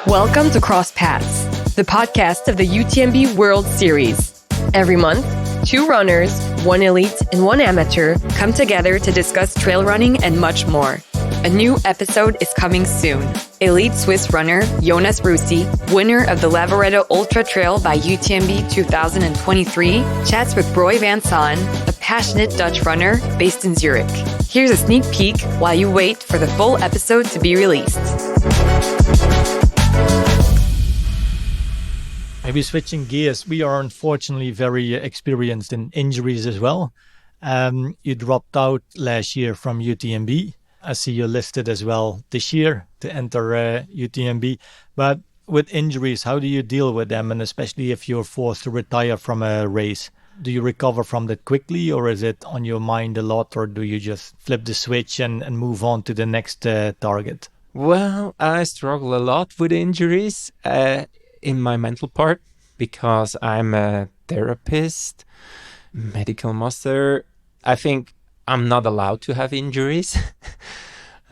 Welcome to Cross Paths, the podcast of the UTMB World Series. Every month, 2 runners, 1 elite and 1 amateur come together to discuss trail running and much more. A new episode is coming soon. Elite Swiss runner Jonas Russi, winner of the Lavaredo Ultra-Trail by UTMB 2023, chats with Roy van Saan, a passionate Dutch runner based in Zurich. Here's a sneak peek while you wait for the full episode to be released. Maybe switching gears, we are unfortunately very experienced in injuries as well. You dropped out last year from UTMB. I see you listed as well this year to enter UTMB. But with injuries, how do you deal with them? And especially if you're forced to retire from a race, do you recover from that quickly, or is it on your mind a lot, or do you just flip the switch and move on to the next target? Well, I struggle a lot with injuries in my mental part because I'm a therapist, medical master. I think I'm not allowed to have injuries.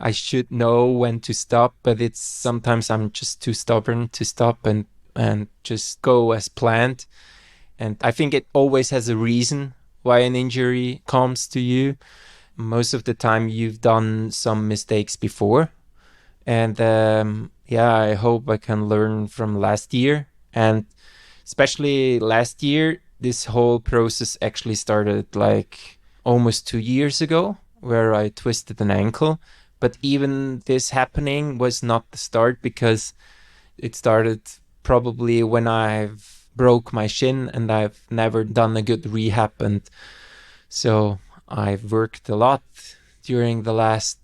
I should know when to stop, but it's sometimes I'm just too stubborn to stop and just go as planned. And I think it always has a reason why an injury comes to you. Most of the time you've done some mistakes before. And I hope I can learn from last year. And especially last year, this whole process actually started like almost 2 years ago, where I twisted an ankle. But even this happening was not the start, because it started probably when I've broke my shin and I've never done a good rehab. And so I've worked a lot during the last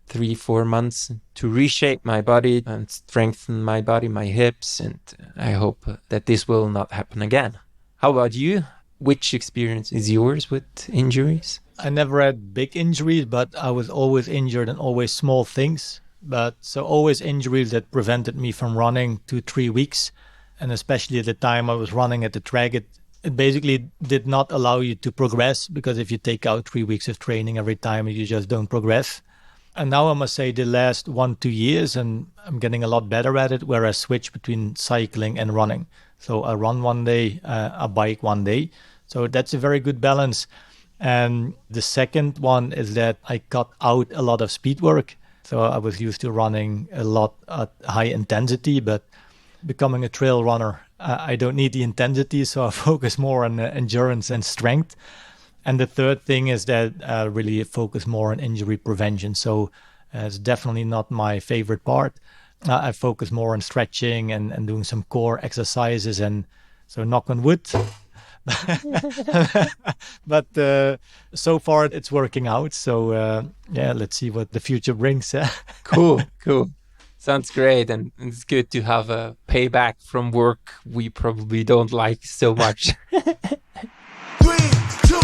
3-4 months to reshape my body and strengthen my body, my hips. And I hope that this will not happen again. How about you? Which experience is yours with injuries? I never had big injuries, but I was always injured in always small things. But so always injuries that prevented me from running 2-3 weeks. And especially at the time I was running at the track, it basically did not allow you to progress, because if you take out 3 weeks of training every time, you just don't progress. And now I must say the last 1-2 years, and I'm getting a lot better at it, where I switch between cycling and running. So I run one day, I bike one day. So that's a very good balance. And the second one is that I cut out a lot of speed work. So I was used to running a lot at high intensity, but becoming a trail runner, I don't need the intensity. So I focus more on endurance and strength. And the third thing is that I really focus more on injury prevention. So it's definitely not my favorite part. I focus more on stretching and doing some core exercises. And so knock on wood. But so far it's working out. So let's see what the future brings. Cool. Sounds great. And it's good to have a payback from work we probably don't like so much. 3, 2,